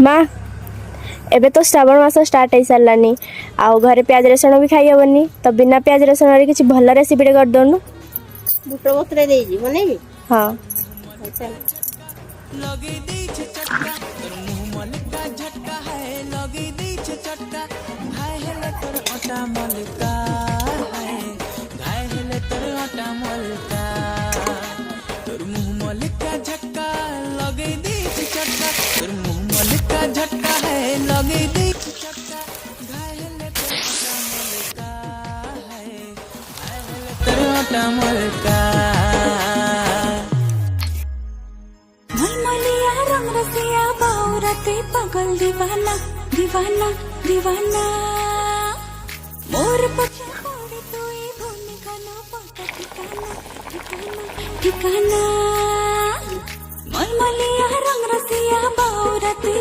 माँ एबे तो श्रावण मास स्टार्ट हो सारानी आउ घरे प्याज रसुण भी खाई हेनी तो बिना प्याज रसुण किसी भल रेसिपी कर दौनु। बुट बतुरे देजी बनैबी। हाँ चल झटका है लगे दी मलका मलमलिया रंग रसिया बाउरते पगल दीवाना दीवाना दीवाना मोर पछे पड़े तोई भूमिका न पता ठिकाना ठिकाना ठिकाना मलमलिया रंग रसिया बाउरते